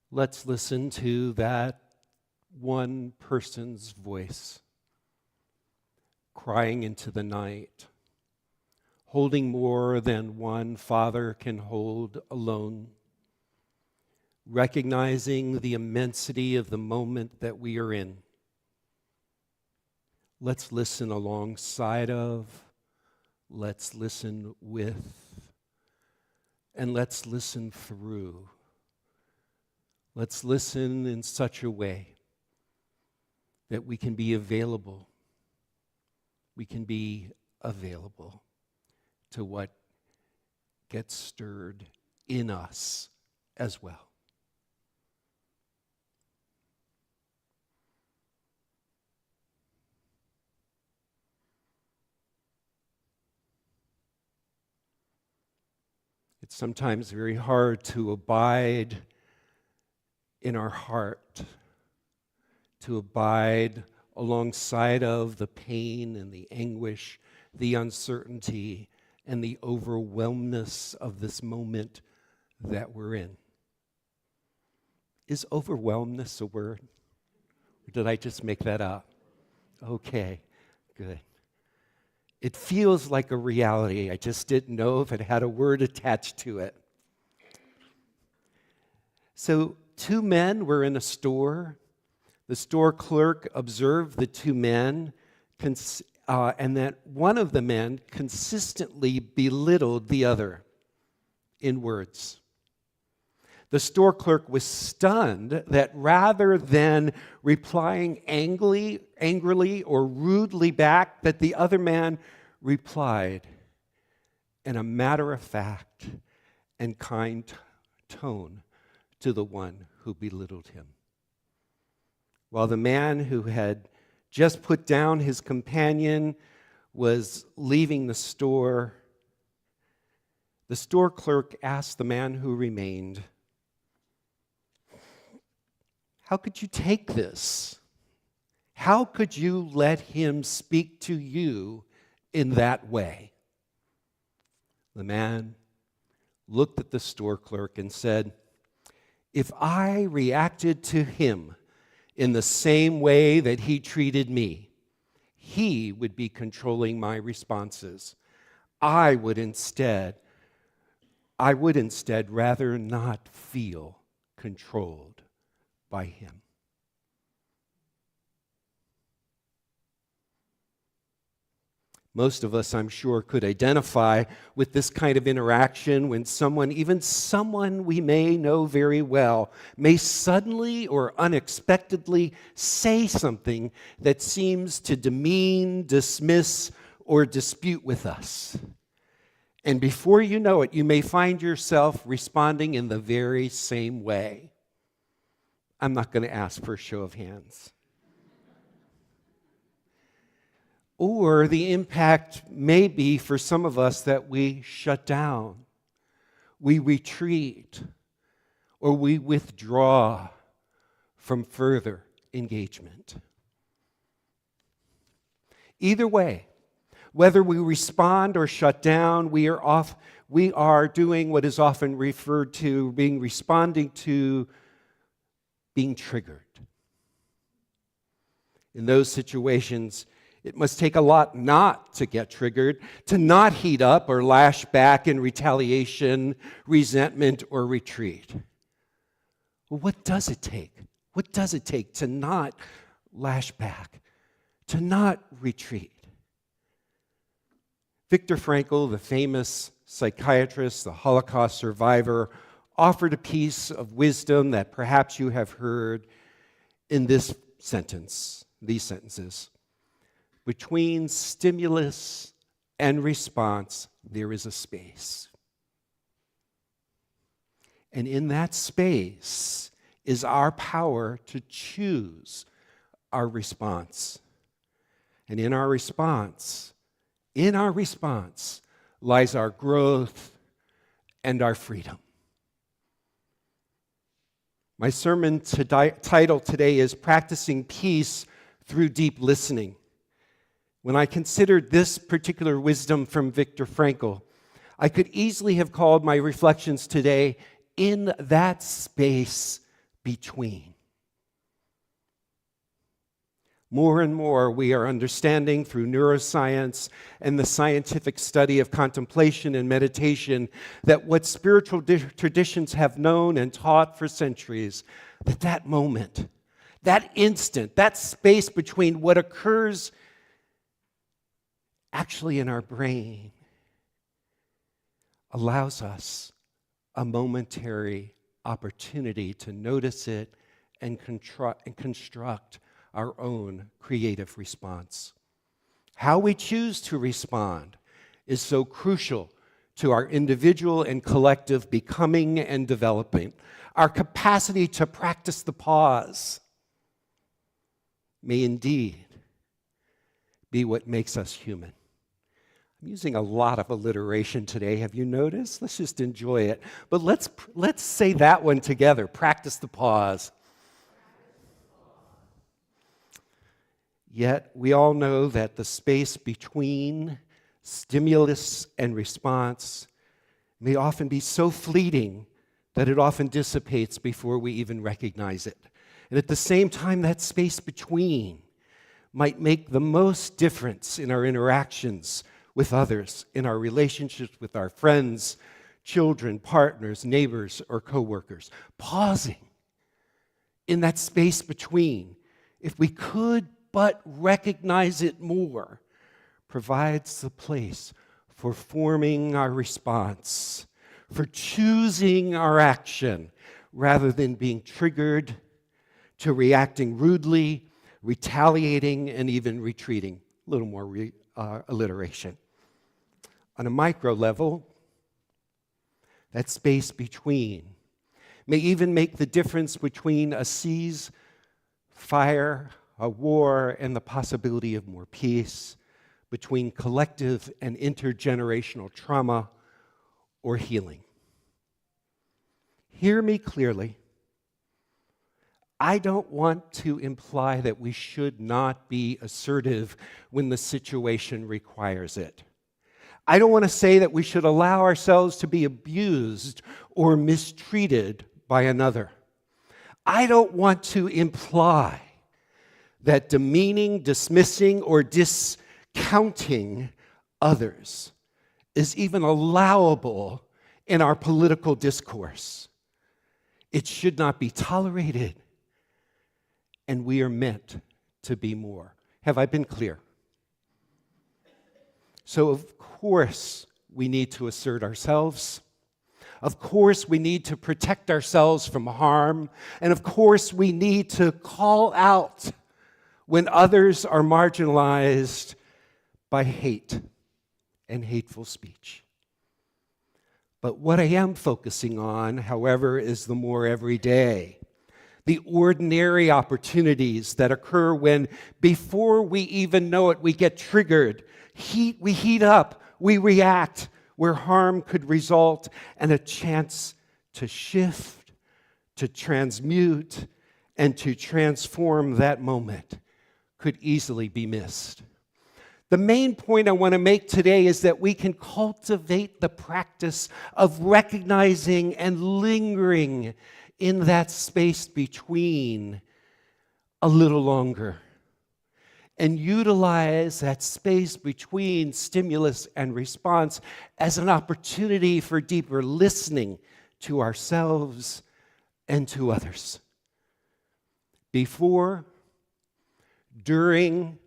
Let's listen to that one person's voice, crying into the night, holding more than one father can hold alone, recognizing the immensity of the moment that we are in. Let's listen alongside of, let's listen with, and let's listen through. Let's listen in such a way that we can be available. We can be available to what gets stirred in us as well. It's sometimes very hard to abide in our heart, to abide alongside of the pain and the anguish, the uncertainty, and the overwhelmness of this moment that we're in. Is overwhelmness a word? Or did I just make that up? Okay, good. It feels like a reality. I just didn't know if it had a word attached to it. So 2 men were in a store. The store clerk observed the 2 men, and that one of the men consistently belittled the other in words. The store clerk was stunned that rather than replying angrily or rudely back, that the other man replied in a matter-of-fact and kind tone to the one who belittled him. While the man who had just put down his companion was leaving the store clerk asked the man who remained, "How could you take this? How could you let him speak to you in that way?" The man looked at the store clerk and said, "If I reacted to him in the same way that he treated me, he would be controlling my responses. I would instead rather not feel controlled by him." Most of us, I'm sure, could identify with this kind of interaction when someone, even someone we may know very well, may suddenly or unexpectedly say something that seems to demean, dismiss, or dispute with us. And before you know it, you may find yourself responding in the very same way. I'm not going to ask for a show of hands. Or the impact may be for some of us that we shut down, we retreat, or we withdraw from further engagement. Either way, whether we respond or shut down, we are doing what is often referred to responding to being triggered. In those situations, it must take a lot not to get triggered, to not heat up or lash back in retaliation, resentment, or retreat. Well, what does it take? What does it take to not lash back, to not retreat? Viktor Frankl, the famous psychiatrist, the Holocaust survivor, offered a piece of wisdom that perhaps you have heard in these sentences. Between stimulus and response, there is a space. And in that space is our power to choose our response. And in our response lies our growth and our freedom. My sermon title today is Practicing Peace Through Deep Listening. When I considered this particular wisdom from Viktor Frankl, I could easily have called my reflections today, "In That Space between. More and more, we are understanding through neuroscience and the scientific study of contemplation and meditation that what spiritual traditions have known and taught for centuries, that moment, that instant, that space between what occurs actually in our brain allows us a momentary opportunity to notice it and construct our own creative response. How we choose to respond is so crucial to our individual and collective becoming and developing. Our capacity to practice the pause may indeed be what makes us human. I'm using a lot of alliteration today. Have you noticed? Let's just enjoy it. But let's say that one together. Practice the pause. Yet we all know that the space between stimulus and response may often be so fleeting that it often dissipates before we even recognize it. And at the same time, that space between might make the most difference in our interactions with others, in our relationships with our friends, children, partners, neighbors, or coworkers. Pausing in that space between, if we could but recognize it more, provides the place for forming our response, for choosing our action, rather than being triggered to reacting rudely, retaliating, and even retreating. A little more alliteration. On a micro level, that space between may even make the difference between a ceasefire, a war, and the possibility of more peace, between collective and intergenerational trauma or healing. Hear me clearly. I don't want to imply that we should not be assertive when the situation requires it. I don't want to say that we should allow ourselves to be abused or mistreated by another. I don't want to imply that demeaning, dismissing, or discounting others is even allowable in our political discourse. It should not be tolerated, and we are meant to be more. Have I been clear? So, of course, we need to assert ourselves. Of course, we need to protect ourselves from harm. And of course, we need to call out when others are marginalized by hate and hateful speech. But what I am focusing on, however, is the more everyday, the ordinary opportunities that occur when, before we even know it, we get triggered. We heat up, we react, where harm could result, and a chance to shift, to transmute, and to transform that moment could easily be missed. The main point I want to make today is that we can cultivate the practice of recognizing and lingering in that space between a little longer, and utilize that space between stimulus and response as an opportunity for deeper listening to ourselves and to others. Before, during,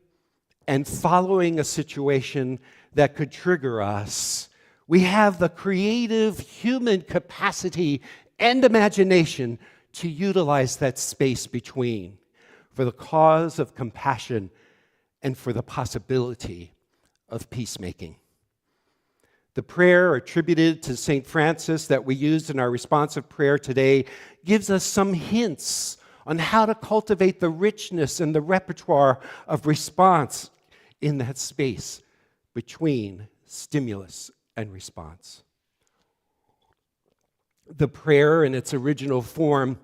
and following a situation that could trigger us, we have the creative human capacity and imagination to utilize that space between for the cause of compassion and for the possibility of peacemaking. The prayer attributed to St. Francis that we used in our responsive prayer today gives us some hints on how to cultivate the richness and the repertoire of response in that space between stimulus and response. The prayer in its original form,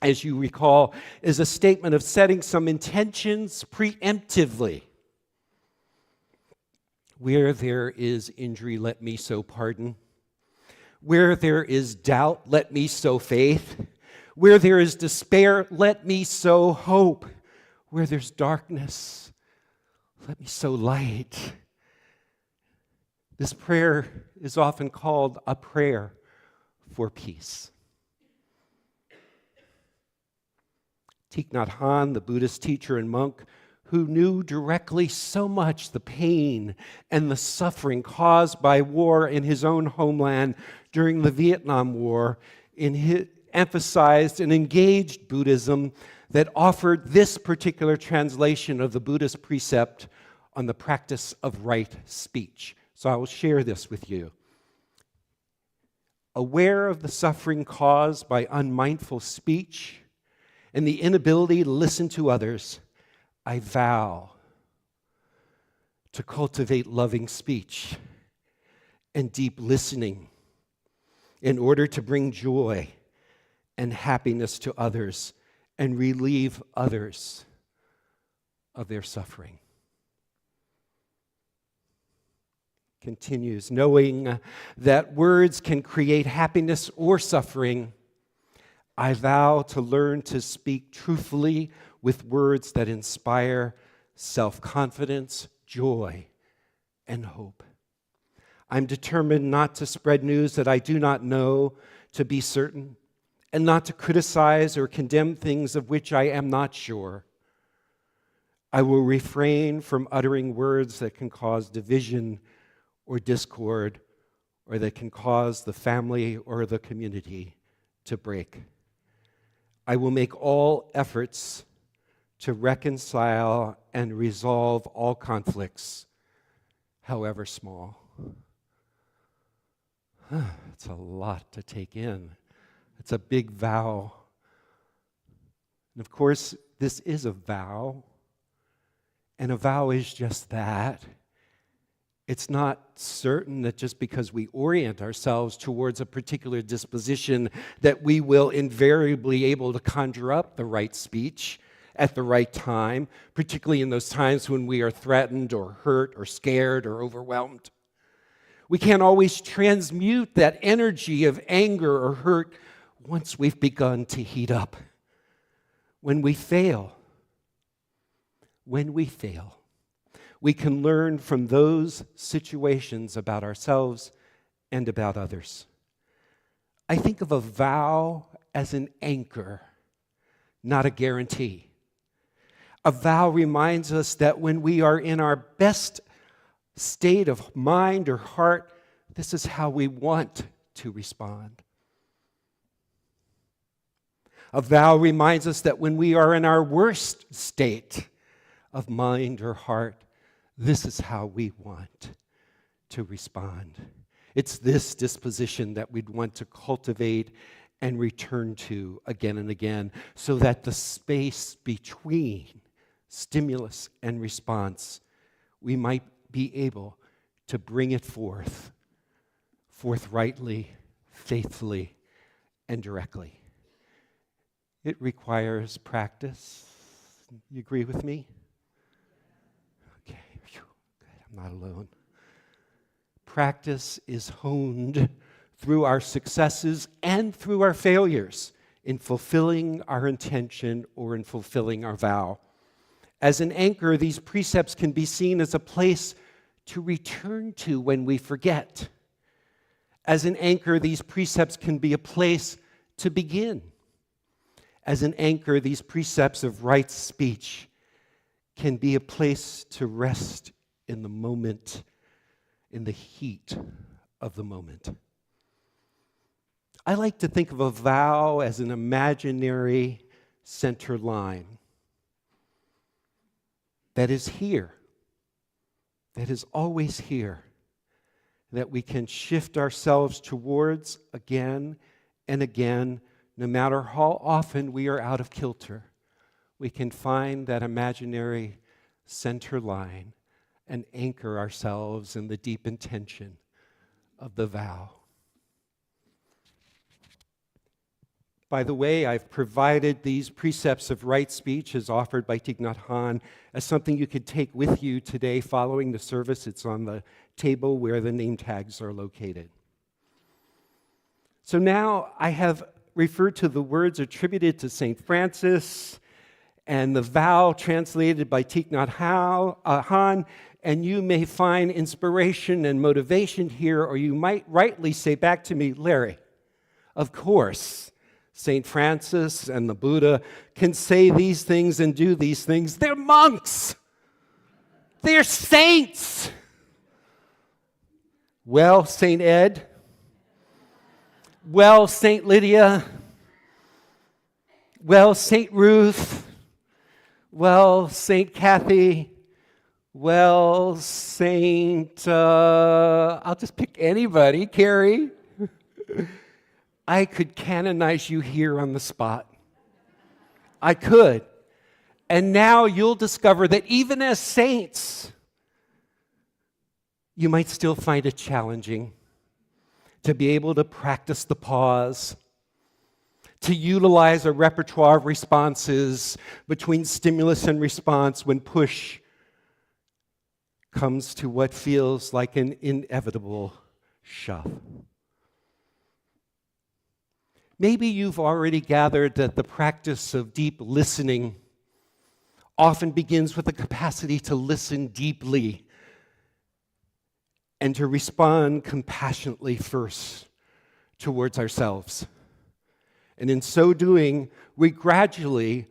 as you recall, is a statement of setting some intentions preemptively. Where there is injury, let me sow pardon. Where there is doubt, let me sow faith. Where there is despair, let me sow hope. Where there's darkness, let me sow light. This prayer is often called a prayer for peace. Thich Nhat Hanh, the Buddhist teacher and monk, who knew directly so much the pain and the suffering caused by war in his own homeland during the Vietnam War, emphasized and engaged Buddhism that offered this particular translation of the Buddhist precept on the practice of right speech. So I will share this with you. Aware of the suffering caused by unmindful speech and the inability to listen to others, I vow to cultivate loving speech and deep listening in order to bring joy and happiness to others and relieve others of their suffering. Continues, knowing that words can create happiness or suffering, I vow to learn to speak truthfully with words that inspire self-confidence, joy, and hope. I'm determined not to spread news that I do not know to be certain, and not to criticize or condemn things of which I am not sure. I will refrain from uttering words that can cause division or discord, or that can cause the family or the community to break. I will make all efforts to reconcile and resolve all conflicts, however small. It's a lot to take in. It's a big vow. And of course, this is a vow, and a vow is just that. It's not certain that just because we orient ourselves towards a particular disposition that we will invariably be able to conjure up the right speech at the right time, particularly in those times when we are threatened or hurt or scared or overwhelmed. We can't always transmute that energy of anger or hurt once we've begun to heat up. When we fail, we can learn from those situations about ourselves and about others. I think of a vow as an anchor, not a guarantee. A vow reminds us that when we are in our best state of mind or heart, this is how we want to respond. A vow reminds us that when we are in our worst state of mind or heart, this is how we want to respond. It's this disposition that we'd want to cultivate and return to again and again, so that the space between stimulus and response, we might be able to bring it forthrightly, faithfully, and directly. It requires practice. You agree with me? Okay, good. I'm not alone. Practice is honed through our successes and through our failures in fulfilling our intention or in fulfilling our vow. As an anchor, these precepts can be seen as a place to return to when we forget. As an anchor, these precepts can be a place to begin. As an anchor, these precepts of right speech can be a place to rest in the moment, in the heat of the moment. I like to think of a vow as an imaginary center line that is here, that is always here, that we can shift ourselves towards again and again, no matter how often we are out of kilter. We can find that imaginary center line and anchor ourselves in the deep intention of the vow. By the way, I've provided these precepts of right speech as offered by Thich Nhat Hanh as something you could take with you today following the service. It's on the table where the name tags are located. So now I have refer to the words attributed to St. Francis and the vow translated by Thich Nhat Hanh, and you may find inspiration and motivation here, or you might rightly say back to me, Larry, of course, St. Francis and the Buddha can say these things and do these things. They're monks. They're saints. Well, St. Ed. Well, St. Lydia. Well, St. Ruth. Well, St. Kathy. Well, I'll just pick anybody, Carrie. I could canonize you here on the spot. I could. And now you'll discover that even as saints, you might still find it challenging to be able to practice the pause, to utilize a repertoire of responses between stimulus and response when push comes to what feels like an inevitable shove. Maybe you've already gathered that the practice of deep listening often begins with the capacity to listen deeply and to respond compassionately first towards ourselves. And in so doing, we gradually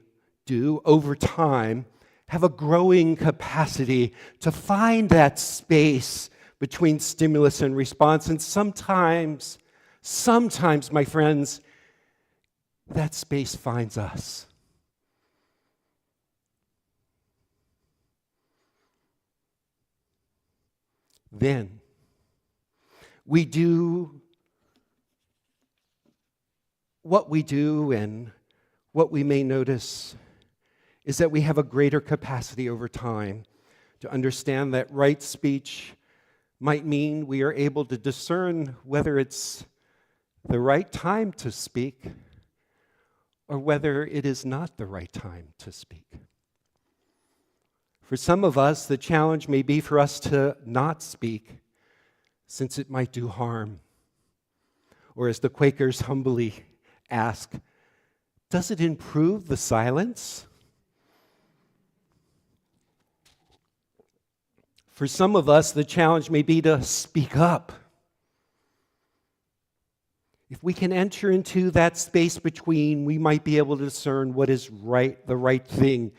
over time, have a growing capacity to find that space between stimulus and response. And sometimes, my friends, that space finds us. Then we do what we do, and what we may notice is that we have a greater capacity over time to understand that right speech might mean we are able to discern whether it's the right time to speak or whether it is not the right time to speak. For some of us, the challenge may be for us to not speak, since it might do harm. Or as the Quakers humbly ask, does it improve the silence? For some of us, the challenge may be to speak up. If we can enter into that space between, we might be able to discern what is right, the right thing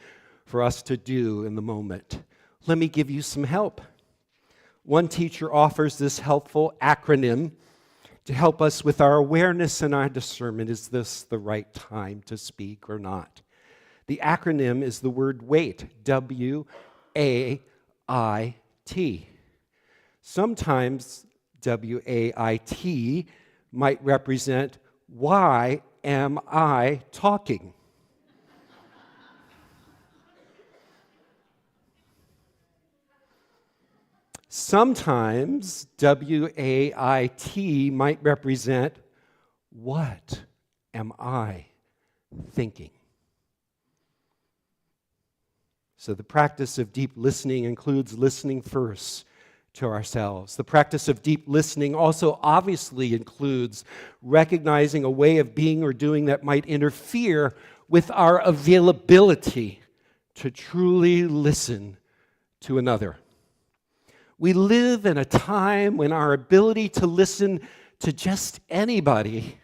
for us to do in the moment. Let me give you some help. One teacher offers this helpful acronym to help us with our awareness and our discernment. Is this the right time to speak or not? The acronym is the word WAIT, W-A-I-T. Sometimes W-A-I-T might represent, why am I talking? Sometimes W-A-I-T might represent, what am I thinking? So the practice of deep listening includes listening first to ourselves. The practice of deep listening also obviously includes recognizing a way of being or doing that might interfere with our availability to truly listen to another. We live in a time when our ability to listen to just anybody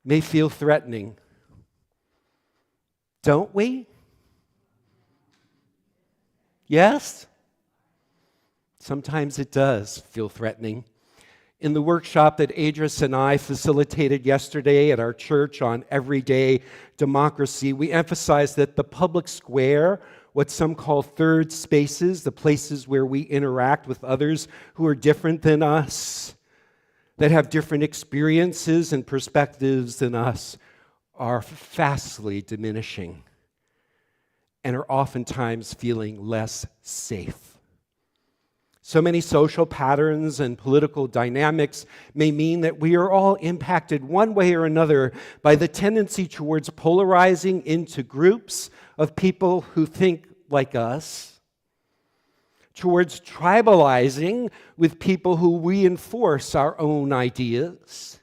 may feel threatening. Don't we? Yes? Sometimes it does feel threatening. In the workshop that Adris and I facilitated yesterday at our church on everyday democracy, we emphasized that the public square, what some call third spaces, the places where we interact with others who are different than us, that have different experiences and perspectives than us, are fastly diminishing and are oftentimes feeling less safe. So many social patterns and political dynamics may mean that we are all impacted one way or another by the tendency towards polarizing into groups of people who think like us, towards tribalizing with people who reinforce our own ideas.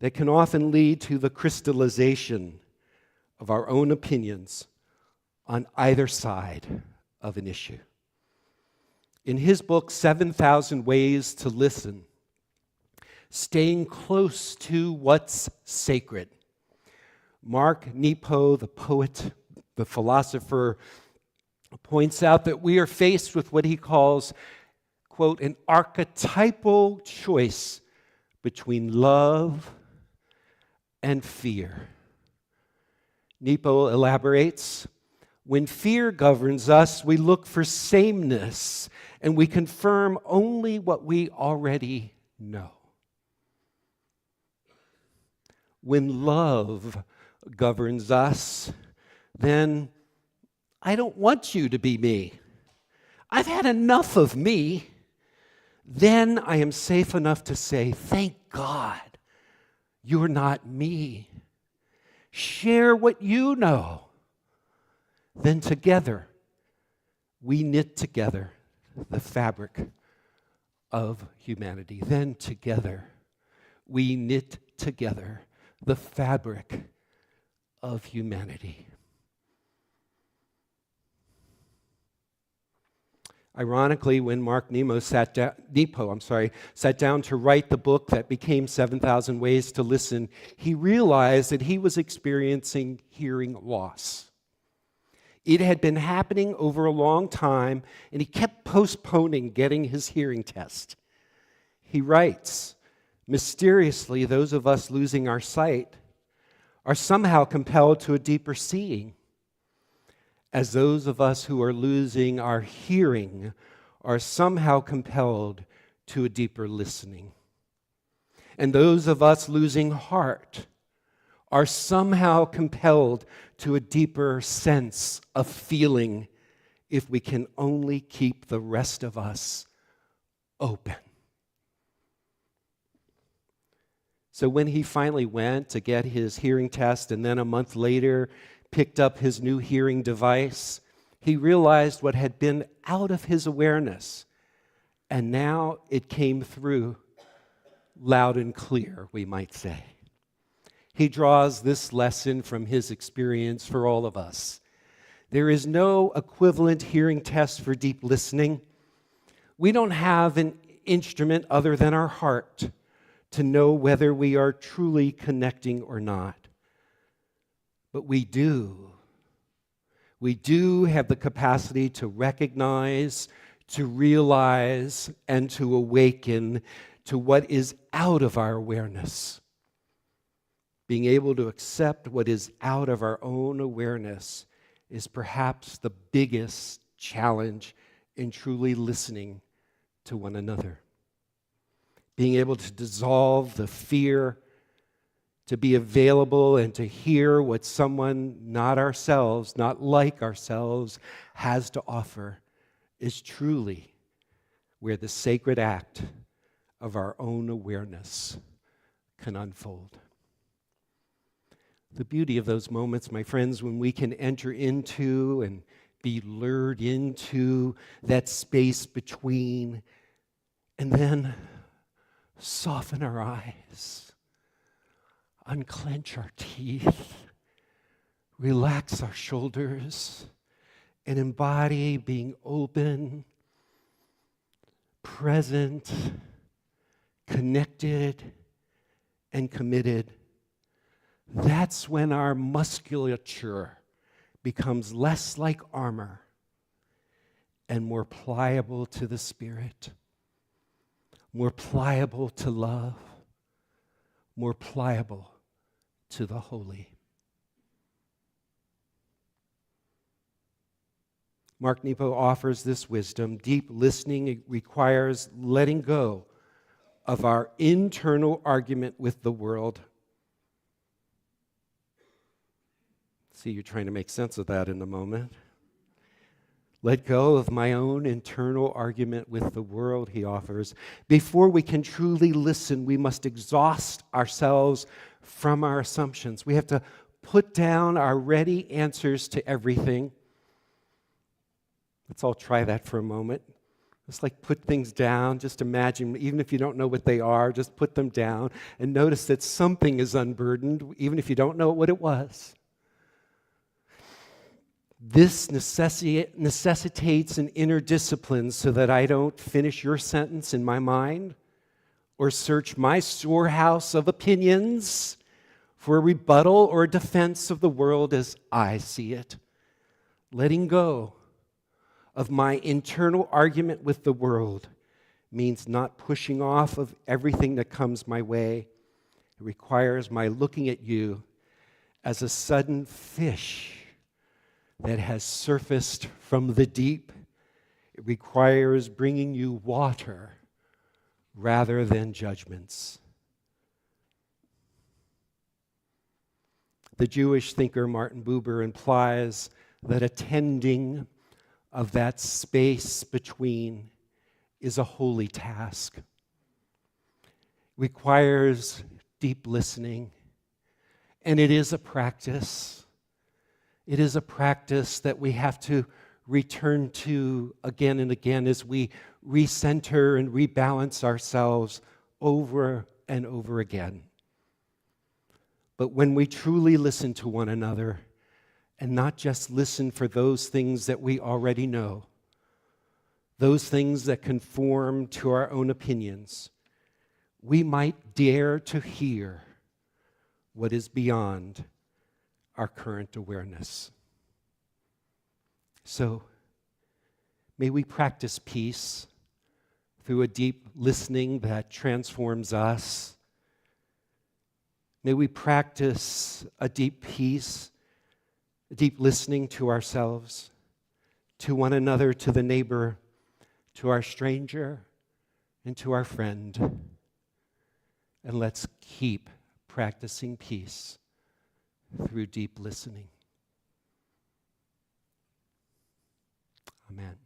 that can often lead to the crystallization of our own opinions on either side of an issue. In his book, 7,000 Ways to Listen, Staying Close to What's Sacred, Mark Nepo, the poet, the philosopher, points out that we are faced with what he calls, quote, an archetypal choice between love and fear. Nepo elaborates, when fear governs us, we look for sameness and we confirm only what we already know. When love governs us, then I don't want you to be me. I've had enough of me. Then I am safe enough to say, thank God you're not me. Share what you know. Then together, we knit together the fabric of humanity. Then together, we knit together the fabric of humanity. Ironically, when Mark Nepo sat down to write the book that became 7,000 Ways to Listen, he realized that he was experiencing hearing loss. It had been happening over a long time, and he kept postponing getting his hearing test. He writes, mysteriously, those of us losing our sight are somehow compelled to a deeper seeing, as those of us who are losing our hearing are somehow compelled to a deeper listening. And those of us losing heart are somehow compelled to a deeper sense of feeling if we can only keep the rest of us open. So when he finally went to get his hearing test and then a month later picked up his new hearing device, he realized what had been out of his awareness, and now it came through loud and clear, we might say. He draws this lesson from his experience for all of us. There is no equivalent hearing test for deep listening. We don't have an instrument other than our heart to know whether we are truly connecting or not. But we do. We do have the capacity to recognize, to realize, and to awaken to what is out of our awareness. Being able to accept what is out of our own awareness is perhaps the biggest challenge in truly listening to one another. Being able to dissolve the fear, to be available and to hear what someone not ourselves, not like ourselves, has to offer is truly where the sacred act of our own awareness can unfold. The beauty of those moments, my friends, when we can enter into and be lured into that space between and then soften our eyes, unclench our teeth, relax our shoulders, and embody being open, present, connected, and committed. That's when our musculature becomes less like armor and more pliable to the Spirit, more pliable to love, more pliable to the holy. Mark Nepo offers this wisdom. Deep listening requires letting go of our internal argument with the world. See, you're trying to make sense of that in a moment. Let go of my own internal argument with the world, he offers. Before we can truly listen, we must exhaust ourselves from our assumptions. We have to put down our ready answers to everything. Let's all try that for a moment. Just like put things down. Just imagine, even if you don't know what they are, just put them down and notice that something is unburdened, even if you don't know what it was. This necessitates an inner discipline so that I don't finish your sentence in my mind or search my storehouse of opinions for a rebuttal or a defense of the world as I see it. Letting go of my internal argument with the world means not pushing off of everything that comes my way. It requires my looking at you as a sudden fish that has surfaced from the deep. It requires bringing you water rather than judgments. The Jewish thinker Martin Buber implies that attending of that space between is a holy task. It requires deep listening, and it is a practice. It is a practice that we have to return to again and again as we recenter and rebalance ourselves over and over again. But when we truly listen to one another, and not just listen for those things that we already know, those things that conform to our own opinions, we might dare to hear what is beyond our current awareness. So, may we practice peace through a deep listening that transforms us. May we practice a deep peace, a deep listening to ourselves, to one another, to the neighbor, to our stranger, and to our friend. And let's keep practicing peace through deep listening. Amen.